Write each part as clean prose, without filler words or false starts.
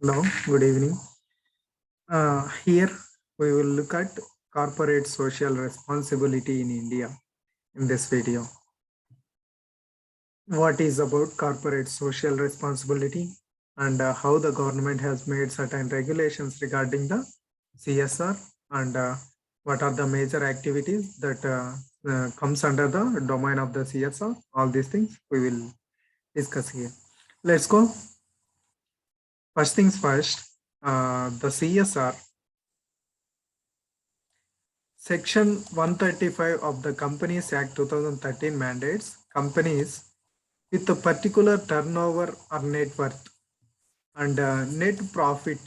Hello, good evening. Here we will look at corporate social responsibility in India in this video. What is about corporate social responsibility and how the government has made certain regulations regarding the CSR and what are the major activities that comes under the domain of the CSR. All these things we will discuss here. Let's go. First things first, the CSR Section 135 of the Companies Act 2013 mandates companies with a particular turnover or net worth and net profit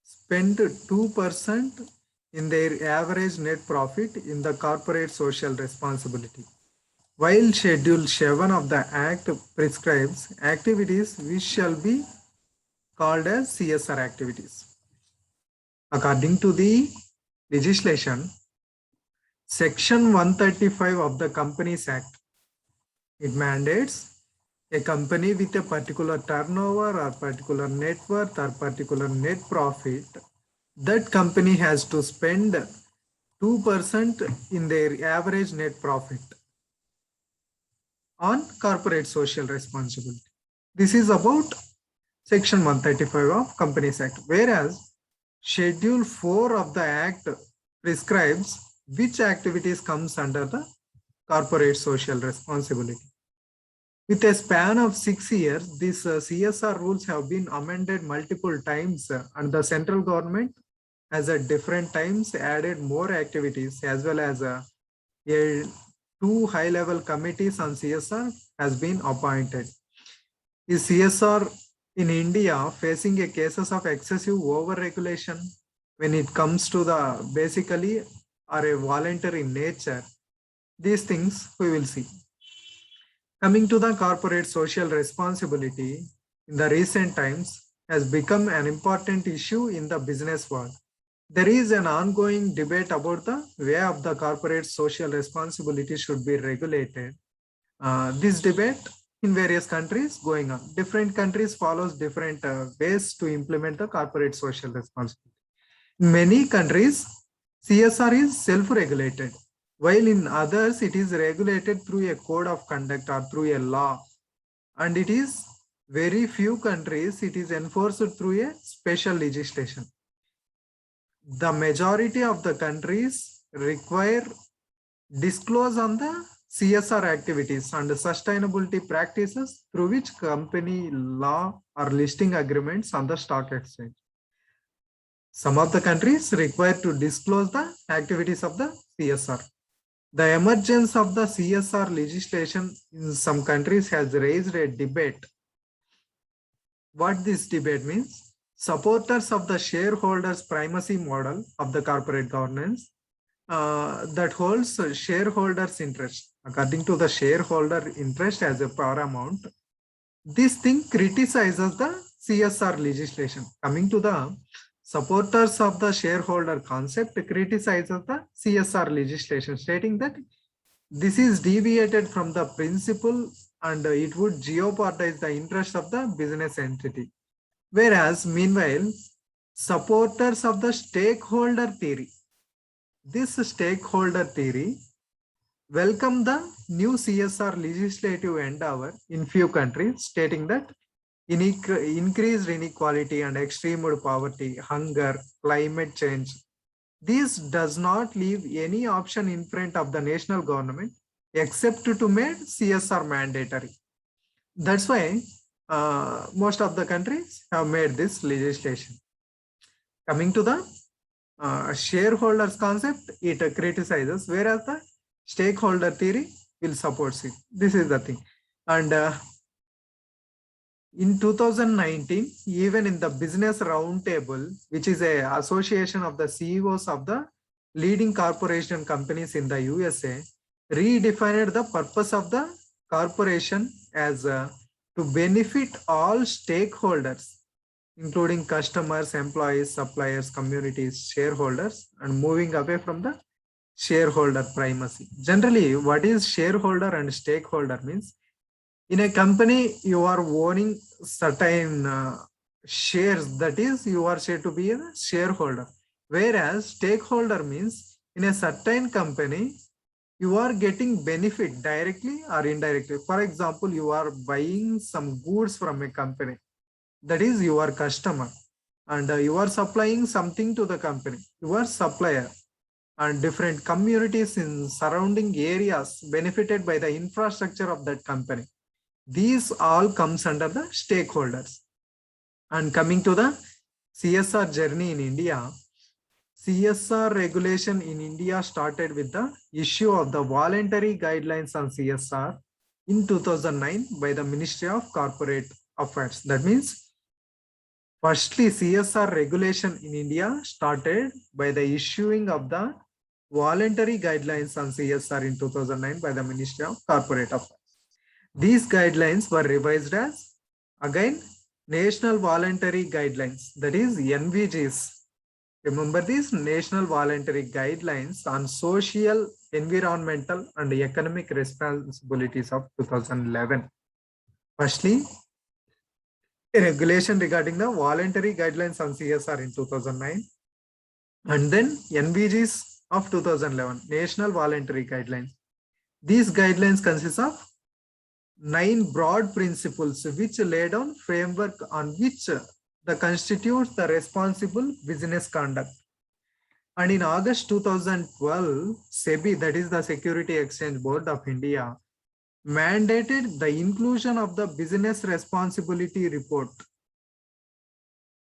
spend 2% in their average net profit in the corporate social responsibility. While Schedule 7 of the Act prescribes activities which shall be called as CSR activities. According to the legislation, Section 135 of the Companies Act, it mandates a company with a particular turnover or particular net worth or particular net profit, that company has to spend 2% in their average net profit on corporate social responsibility. This is about Section 135 of Companies Act, whereas Schedule 4 of the Act prescribes which activities comes under the corporate social responsibility. With a span of 6 years, these CSR rules have been amended multiple times and the central government has at different times added more activities as well as two high-level committees on CSR has been appointed. Is CSR in India facing a cases of excessive over-regulation when it comes to the basically are a voluntary nature? These things we will see. Coming to the corporate social responsibility in the recent times has become an important issue in the business world. There is an ongoing debate about the way of the corporate social responsibility should be regulated. This debate in various countries going on. Different countries follows different ways to implement the corporate social responsibility. In many countries, CSR is self-regulated, while in others it is regulated through a code of conduct or through a law. And it is very few countries it is enforced through a special legislation. The majority of the countries require disclose on the CSR activities and sustainability practices through which company law or listing agreements on the stock exchange. Some of the countries require to disclose the activities of the CSR. The emergence of the CSR legislation in some countries has raised a debate. What this debate means? Supporters of the shareholders primacy model of the corporate governance that holds shareholders interest. According to the shareholder interest as a paramount, this thing criticizes the CSR legislation. Coming to the supporters of the shareholder concept criticizes the CSR legislation, stating that this is deviated from the principle and it would jeopardize the interest of the business entity. Whereas, meanwhile, supporters of the stakeholder theory, this stakeholder theory welcome the new CSR legislative endeavor in few countries, stating that increased inequality and extreme poverty, hunger, climate change, this does not leave any option in front of the national government except to make CSR mandatory. That's why most of the countries have made this legislation. Coming to the shareholders concept, it criticizes, whereas the stakeholder theory will support it. This is the thing. And in 2019, even in the Business Roundtable, which is a association of the CEOs of the leading corporation companies in the USA, redefined the purpose of the corporation as to benefit all stakeholders, including customers, employees, suppliers, communities, shareholders, and moving away from the shareholder primacy. Generally, what is shareholder and stakeholder means? In a company, you are owning certain shares, that is you are said to be a shareholder. Whereas stakeholder means in a certain company, you are getting benefit directly or indirectly. For example, you are buying some goods from a company, that is your customer, and you are supplying something to the company, your supplier, and different communities in surrounding areas benefited by the infrastructure of that company. These all comes under the stakeholders. And coming to the CSR journey in India, CSR regulation in India started with the issue of the voluntary guidelines on CSR in 2009 by the Ministry of Corporate Affairs. That means, firstly, CSR regulation in India started by the issuing of the voluntary guidelines on CSR in 2009 by the Ministry of Corporate Affairs. These guidelines were revised as, again, National Voluntary Guidelines, that is NVGs. Remember these National Voluntary Guidelines on Social, Environmental and Economic Responsibilities of 2011. Firstly, a regulation regarding the voluntary guidelines on CSR in 2009, and then NVGs of 2011, National Voluntary Guidelines. These guidelines consist of 9 broad principles which lay down framework on which the constitutes the responsible business conduct. And in August 2012, SEBI, that is the Security Exchange Board of India, mandated the inclusion of the business responsibility report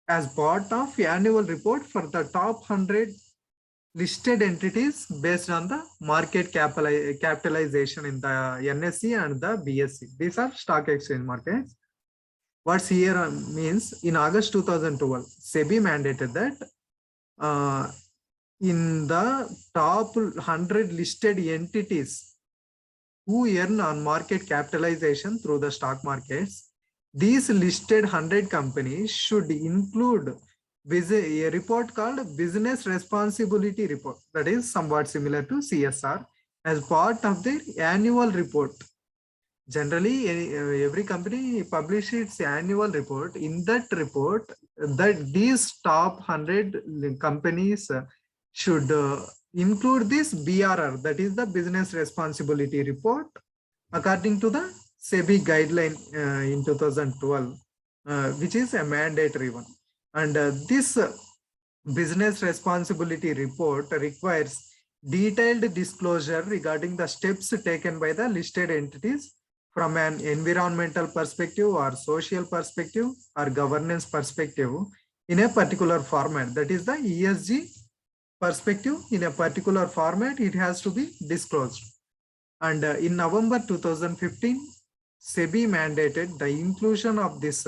as part of annual report for the top 100 listed entities based on the market capitalization in the NSE and the BSE. These are stock exchange markets. What's here means, in August 2012, SEBI mandated that in the top 100 listed entities who earn on market capitalization through the stock markets, these listed 100 companies should include a report called Business Responsibility Report, that is somewhat similar to CSR, as part of their annual report. Generally, every company publishes its annual report. In that report, these top 100 companies should include this BRR, that is the Business Responsibility Report, according to the SEBI guideline in 2012, which is a mandatory one. And this business responsibility report requires detailed disclosure regarding the steps taken by the listed entities from an environmental perspective or social perspective or governance perspective in a particular format. That is the ESG perspective in a particular format, it has to be disclosed. And in November 2015, SEBI mandated the inclusion of this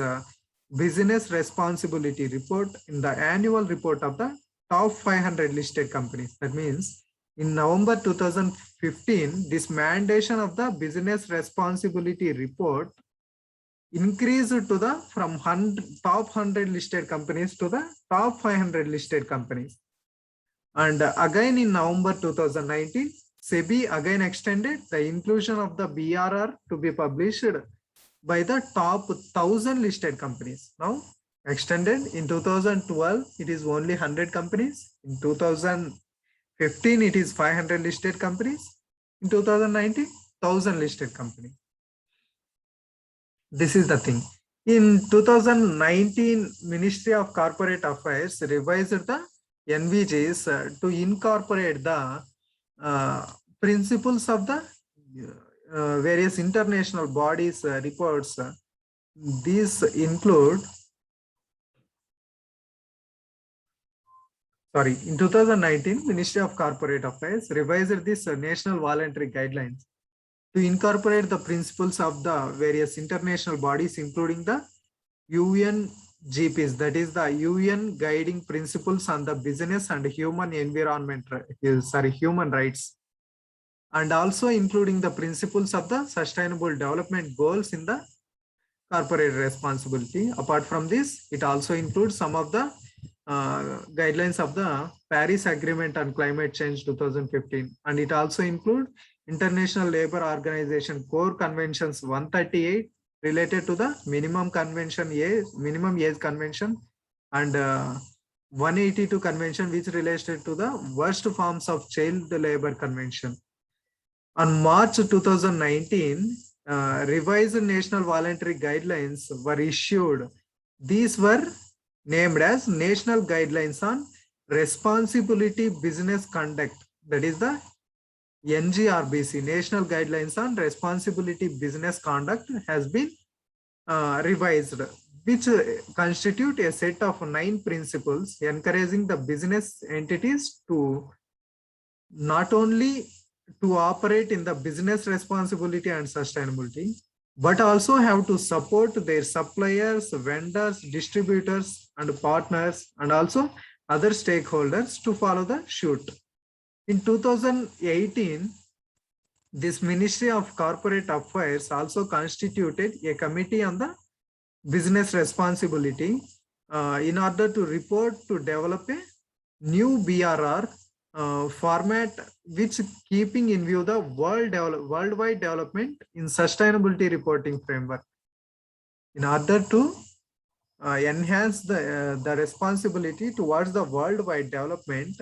business responsibility report in the annual report of the top 500 listed companies. That means in November 2015, this mandation of the business responsibility report increased to the from top 100 listed companies to the top 500 listed companies. And again in November 2019, SEBI again extended the inclusion of the BRR to be published by the top 1,000 listed companies. Now extended in 2012, it is only 100 companies. In 2015, it is 500 listed companies. In 2019, 1,000 listed companies. This is the thing. In 2019, Ministry of Corporate Affairs revised the NVGs to incorporate the principles of the various international bodies reports. These include, in 2019, Ministry of Corporate Affairs revised this National Voluntary Guidelines to incorporate the principles of the various international bodies, including the UNGPs, that is the UN Guiding Principles on the Business and Human Rights, and also including the principles of the Sustainable Development Goals in the corporate responsibility. Apart from this, it also includes some of the guidelines of the Paris Agreement on Climate Change 2015, and it also includes International Labour Organization Core Conventions 138 related to the minimum age convention, and 182 convention which related to the worst forms of child labor convention. On March 2019, revised national voluntary guidelines were issued. These were named as National Guidelines on Responsibility Business Conduct. That is the NGRBC, National Guidelines on Responsibility Business Conduct, has been revised, which constitute a set of 9 principles encouraging the business entities to not only to operate in the business responsibility and sustainability, but also have to support their suppliers, vendors, distributors, and partners, and also other stakeholders to follow the suit. In 2018, this Ministry of Corporate Affairs also constituted a committee on the business responsibility in order to report to develop a new BRR format, which keeping in view the worldwide development in sustainability reporting framework. In order to enhance the responsibility towards the worldwide development,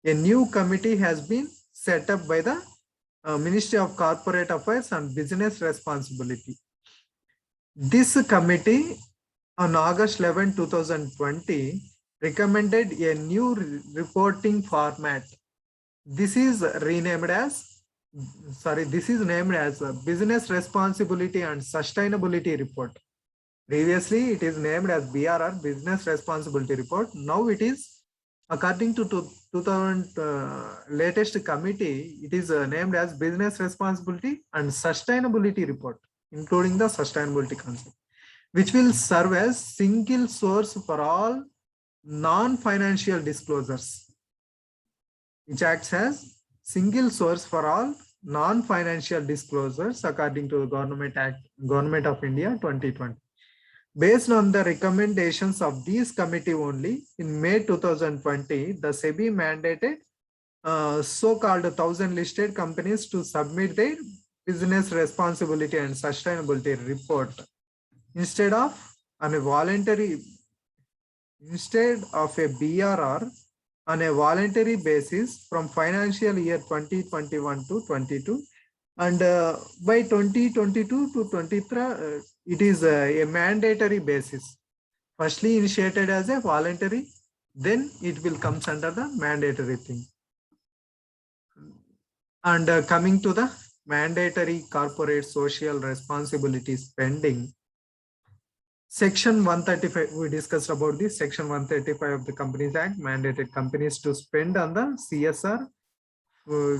a new committee has been set up by the Ministry of Corporate Affairs and Business Responsibility. This committee on August 11, 2020, recommended a new reporting format. This is named as Business Responsibility and Sustainability Report. Previously, it is named as BRR, Business Responsibility Report. Now it is, according to 2000 latest committee, it is named as Business Responsibility and Sustainability Report, including the sustainability concept, which will serve as single source for all non-financial disclosures, which acts as single source for all non-financial disclosures according to the Government of India 2020. Based on the recommendations of this committee only, in May 2020, the SEBI mandated so-called 1,000 listed companies to submit their business responsibility and sustainability report instead of a BRR on a voluntary basis from financial year 2021 to 22, and by 2022 to 23 it is a mandatory basis. Firstly initiated as a voluntary, then it will come under the mandatory thing. And coming to the mandatory corporate social responsibility spending, Section 135, we discussed about this. Section 135 of the Companies Act mandated companies to spend on the CSR,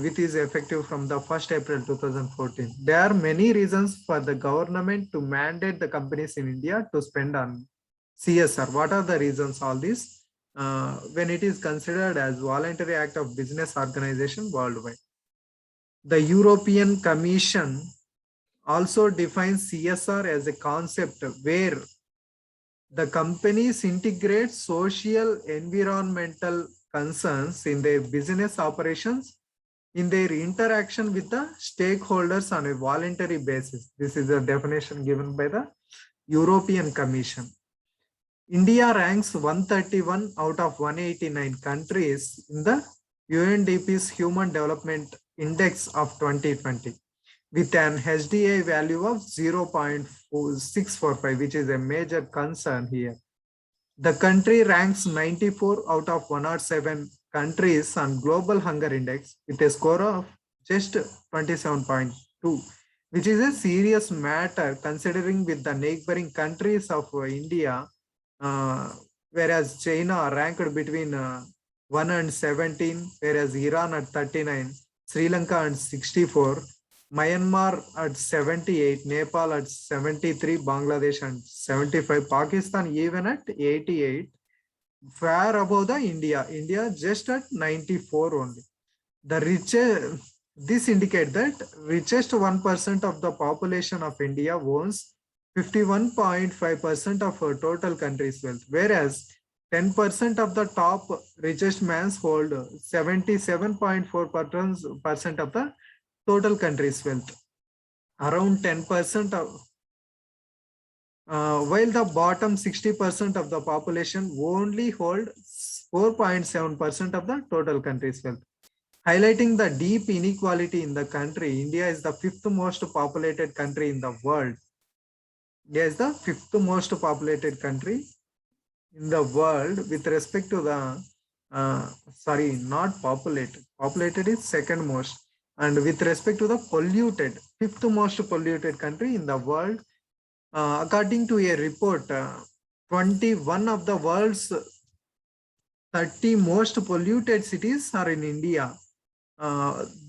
which is effective from the 1st April 2014. There are many reasons for the government to mandate the companies in India to spend on CSR. What are the reasons? All this when it is considered as voluntary act of business organization worldwide. The European Commission also defines CSR as a concept where the companies integrate social environmental concerns in their business operations, in their interaction with the stakeholders on a voluntary basis. This is a definition given by the European Commission. India ranks 131 out of 189 countries in the UNDP's Human Development Index of 2020 with an HDI value of 0.645, which is a major concern here. The country ranks 94 out of 107 countries on Global Hunger Index with a score of just 27.2, which is a serious matter considering with the neighboring countries of India, whereas China ranked between 1 and 17, whereas Iran at 39, Sri Lanka at 64, Myanmar at 78, Nepal at 73, Bangladesh at 75, Pakistan even at 88, far above the India just at 94 only. This indicates that richest 1% of the population of India owns 51.5% of total country's wealth, whereas 10% of the top richest mans hold 77.4% of the total country's wealth. Around 10% of while the bottom 60% of the population only hold 4.7% of the total country's wealth. Highlighting the deep inequality in the country, India is the fifth most populated country in the world. India is the fifth most populated country in the world with respect to the, not populated. Populated is second most. And with respect to the polluted, fifth most polluted country in the world, according to a report, 21 of the world's 30 most polluted cities are in India.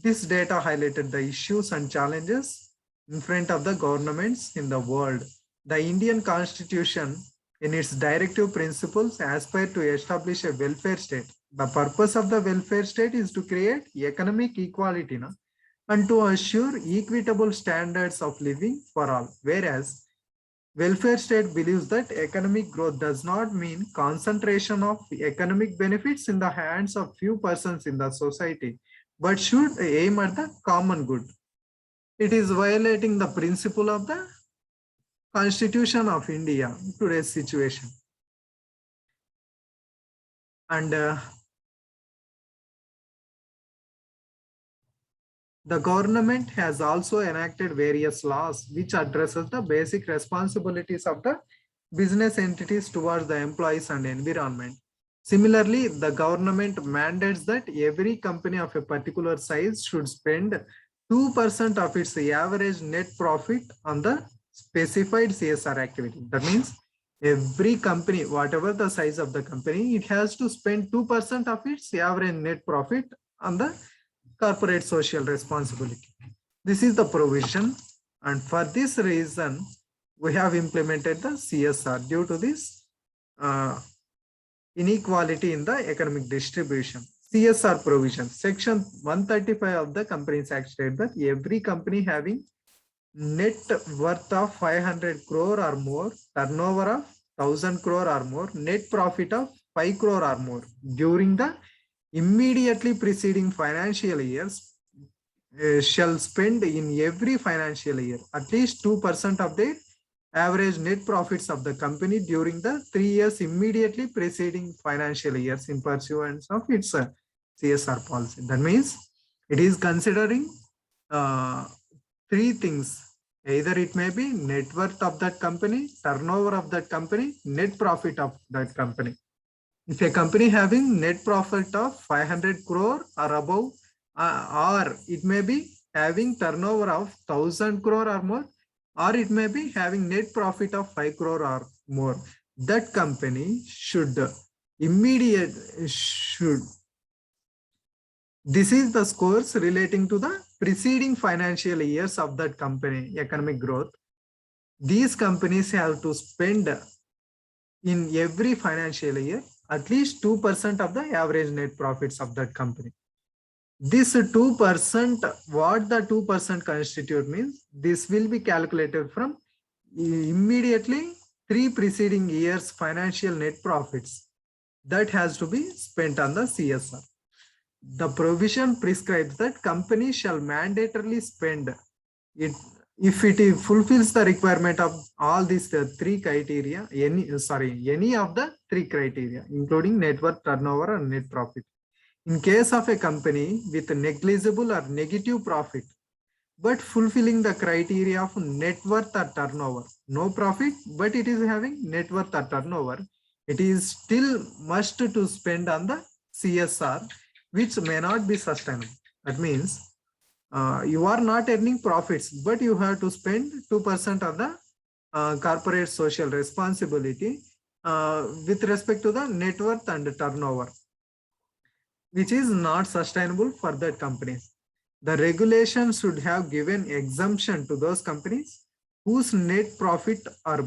This data highlighted the issues and challenges in front of the governments in the world. The Indian Constitution, in its directive principles, aspire to establish a welfare state. The purpose of the welfare state is to create economic equality and to assure equitable standards of living for all. Whereas welfare state believes that economic growth does not mean concentration of economic benefits in the hands of few persons in the society, but should aim at the common good. It is violating the principle of the Constitution of India, today's situation. And the government has also enacted various laws which addresses the basic responsibilities of the business entities towards the employees and environment. Similarly, the government mandates that every company of a particular size should spend 2% of its average net profit on the specified CSR activity. That means every company, whatever the size of the company, it has to spend 2% of its average net profit on the corporate social responsibility. This is the provision, and for this reason, we have implemented the CSR due to this inequality in the economic distribution. CSR provision, section 135 of the Companies Act states that every company having net worth of 500 crore or more, turnover of 1000 crore or more, net profit of 5 crore or more during the immediately preceding financial years shall spend in every financial year at least 2% of the average net profits of the company during the 3 years immediately preceding financial years in pursuance of its CSR policy. That means it is considering three things. Either it may be net worth of that company, turnover of that company, net profit of that company. If a company having net profit of 500 crore or above, or it may be having turnover of 1000 crore or more, or it may be having net profit of 5 crore or more, that company should this is the scores relating to the preceding financial years of that company economic growth. These companies have to spend in every financial year at least 2% of the average net profits of that company. This 2%, what the 2% constitute means, this will be calculated from immediately 3 preceding years financial net profits that has to be spent on the CSR. The provision prescribes that companies shall mandatorily spend it if it fulfills the requirement of all these three criteria, any of the three criteria, including net worth, turnover, and net profit. In case of a company with negligible or negative profit, but fulfilling the criteria of net worth or turnover, no profit, but it is having net worth or turnover, it is still must to spend on the CSR, which may not be sustainable. That means you are not earning profits, but you have to spend 2% of the corporate social responsibility with respect to the net worth and turnover, which is not sustainable for that companies. The regulation should have given exemption to those companies whose net profit are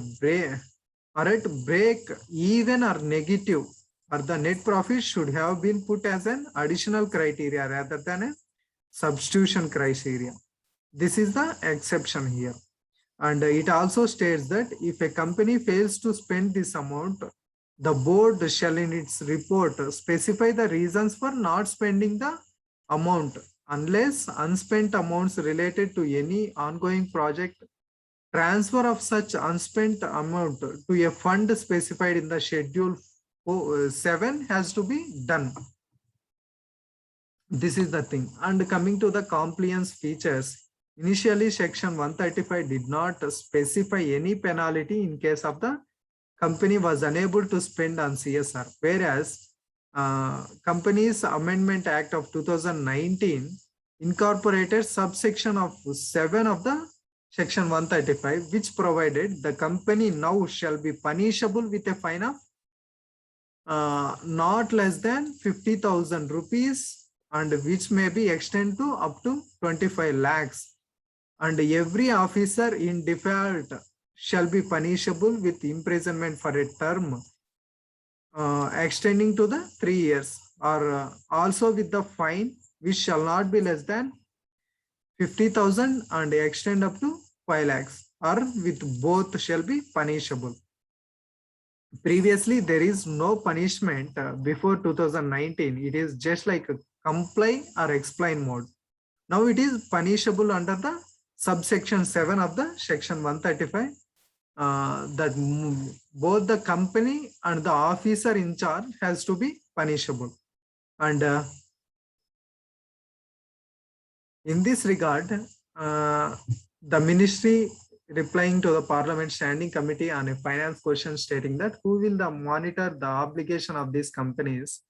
at break even or negative, or the net profit should have been put as an additional criteria rather than a substitution criteria. This is the exception here. And it also states that if a company fails to spend this amount, the board shall in its report specify the reasons for not spending the amount unless unspent amounts related to any ongoing project transfer of such unspent amount to a fund specified in the schedule 7 has to be done. This is the thing. And coming to the compliance features, initially section 135 did not specify any penalty in case of the company was unable to spend on CSR, whereas Companies Amendment Act of 2019 incorporated subsection of 7 of the section 135, which provided the company now shall be punishable with a fine of not less than 50,000 rupees, and which may be extended to up to 25 lakhs. And every officer in default shall be punishable with imprisonment for a term extending to the 3 years, or also with the fine which shall not be less than 50,000 and extend up to 5 lakhs, or with both shall be punishable. Previously, there is no punishment before 2019. It is just like a comply or explain mode. Now it is punishable under the subsection 7 of the section 135, that both the company and the officer in charge has to be punishable. And in this regard, the ministry replying to the Parliament Standing Committee on a finance question stating that who will monitor the obligation of these companies,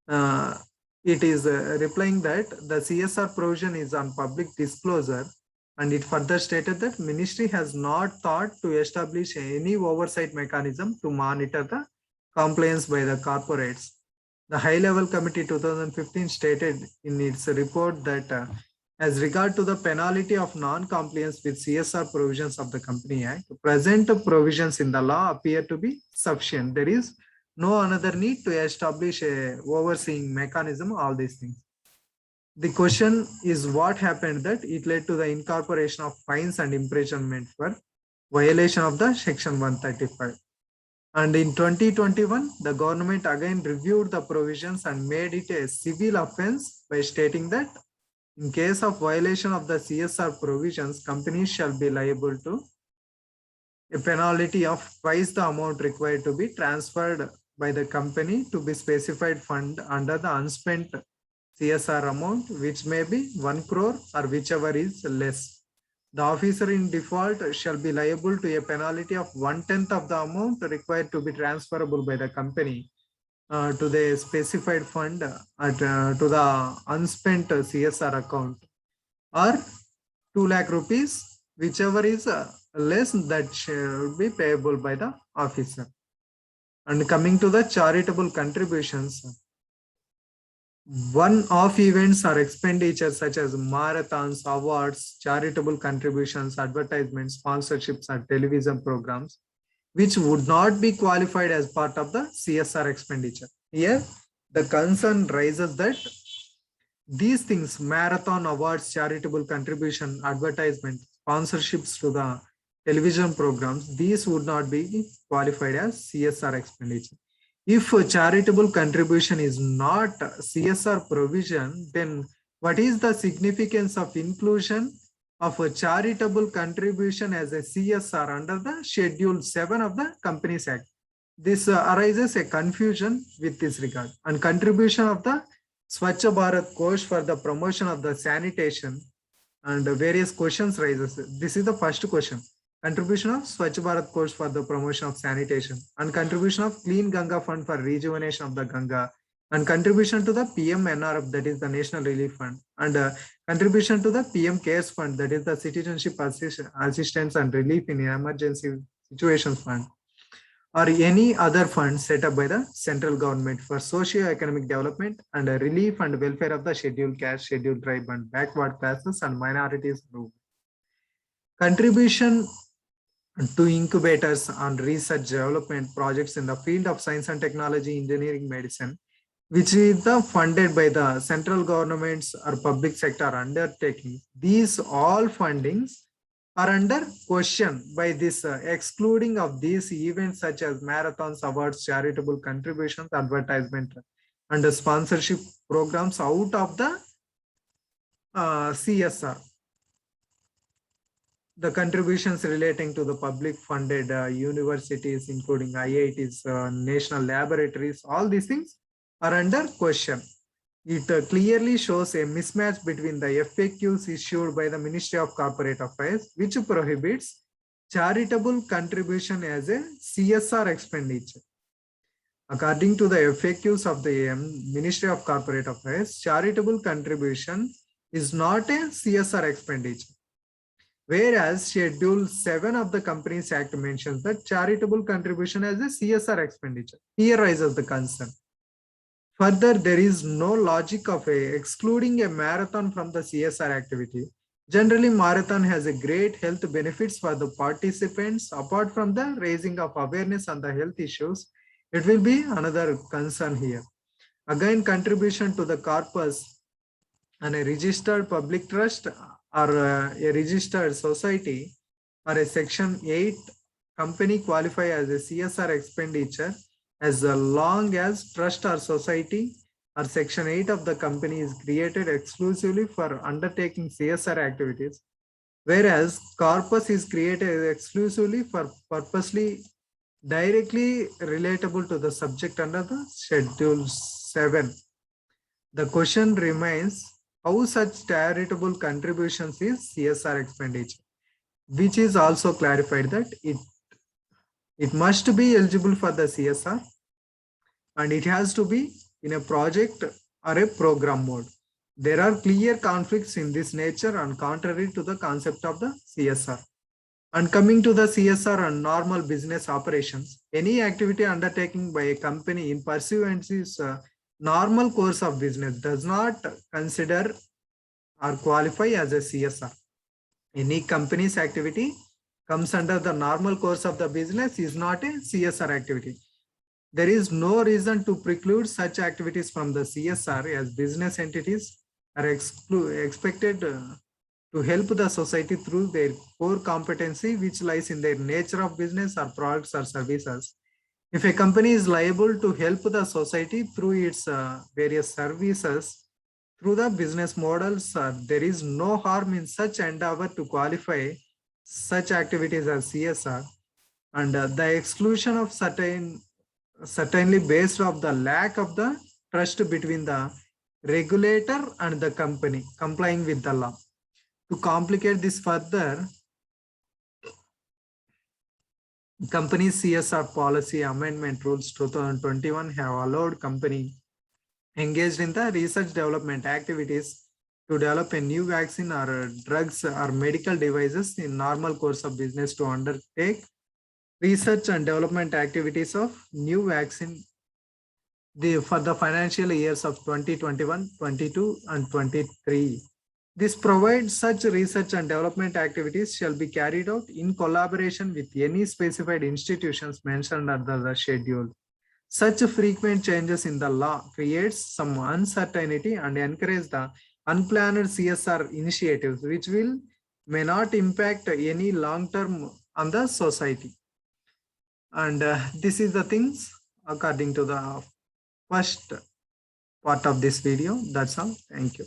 it is replying that the CSR provision is on public disclosure, and it further stated that ministry has not thought to establish any oversight mechanism to monitor the compliance by the corporates. The High Level Committee 2015 stated in its report that as regard to the penalty of non-compliance with CSR provisions of the Company Act, present provisions in the law appear to be sufficient. There is no another need to establish a overseeing mechanism, all these things. The question is what happened that it led to the incorporation of fines and imprisonment for violation of the section 135. And in 2021, the government again reviewed the provisions and made it a civil offense by stating that in case of violation of the CSR provisions, companies shall be liable to a penalty of twice the amount required to be transferred by the company to be specified fund under the unspent CSR amount, which may be 1 crore or whichever is less. The officer in default shall be liable to a penalty of 1/10 of the amount required to be transferable by the company to the specified fund to the unspent CSR account, or 2 lakh rupees, whichever is less, that should be payable by the officer. And coming to the charitable contributions, one-off events or expenditures such as marathons, awards, charitable contributions, advertisements, sponsorships, and television programs, which would not be qualified as part of the CSR expenditure. Here, the concern rises that these things, marathon, awards, charitable contribution, advertisement, sponsorships to the television programs, these would not be qualified as CSR expenditure. If a charitable contribution is not CSR provision, then what is the significance of inclusion of a charitable contribution as a CSR under the Schedule 7 of the Companies Act? This arises a confusion with this regard. And contribution of the Swachh Bharat Kosh for the promotion of the sanitation, and various questions rises. This is the first question. Contribution of Swachh Bharat Kosh for the promotion of sanitation, and contribution of Clean Ganga Fund for rejuvenation of the Ganga, and contribution to the PMNRF, that is the National Relief Fund, and contribution to the PM Cares Fund, that is the Citizenship Assistance and Relief in Emergency Situations Fund, or any other fund set up by the central government for socio-economic development and relief and welfare of the scheduled caste, scheduled tribe, and backward classes and minorities group. Contribution to incubators and research development projects in the field of science and technology, engineering, medicine, which is funded by the central governments or public sector undertaking. These all fundings are under question by this excluding of these events such as marathons, awards, charitable contributions, advertisement, and the sponsorship programs out of the CSR. the contributions relating to the public funded universities, including IITs, national laboratories, all these things are under question. It clearly shows a mismatch between the FAQs issued by the Ministry of Corporate Affairs, which prohibits charitable contribution as a CSR expenditure. According to the FAQs of the Ministry of Corporate Affairs, charitable contribution is not a CSR expenditure. Whereas Schedule 7 of the Companies Act mentions that charitable contribution as a CSR expenditure. Here rises the concern. Further, there is no logic of excluding a marathon from the CSR activity. Generally, marathon has a great health benefits for the participants. Apart from the raising of awareness on the health issues, it will be another concern here. Again, contribution to the corpus and a registered public trust or a registered society or a Section 8 company qualify as a CSR expenditure as long as trust or society or Section 8 of the company is created exclusively for undertaking CSR activities, whereas corpus is created exclusively for purposely directly relatable to the subject under the Schedule 7. The question remains how such charitable contributions is CSR expenditure, which is also clarified that it must be eligible for the CSR and it has to be in a project or a program mode. There are clear conflicts in this nature and contrary to the concept of the CSR. And coming to the CSR and normal business operations, any activity undertaken by a company in pursuance is normal course of business does not consider or qualify as a CSR. Any company's activity comes under the normal course of the business is not a CSR activity. There is no reason to preclude such activities from the CSR as business entities are expected to help the society through their core competency, which lies in their nature of business or products or services. If a company is liable to help the society through its various services, through the business models, there is no harm in such endeavor to qualify such activities as CSR. And the exclusion of certainly based off the lack of the trust between the regulator and the company complying with the law. To complicate this further, company's CSR policy amendment rules 2021 have allowed company engaged in the research development activities to develop a new vaccine or drugs or medical devices in normal course of business to undertake research and development activities of new vaccine for the financial years of 2021, 22 and 23. This provides such research and development activities shall be carried out in collaboration with any specified institutions mentioned under the schedule. Such frequent changes in the law creates some uncertainty and encourage the unplanned CSR initiatives, which may not impact any long term on the society. And this is the things according to the first part of this video. That's all. Thank you.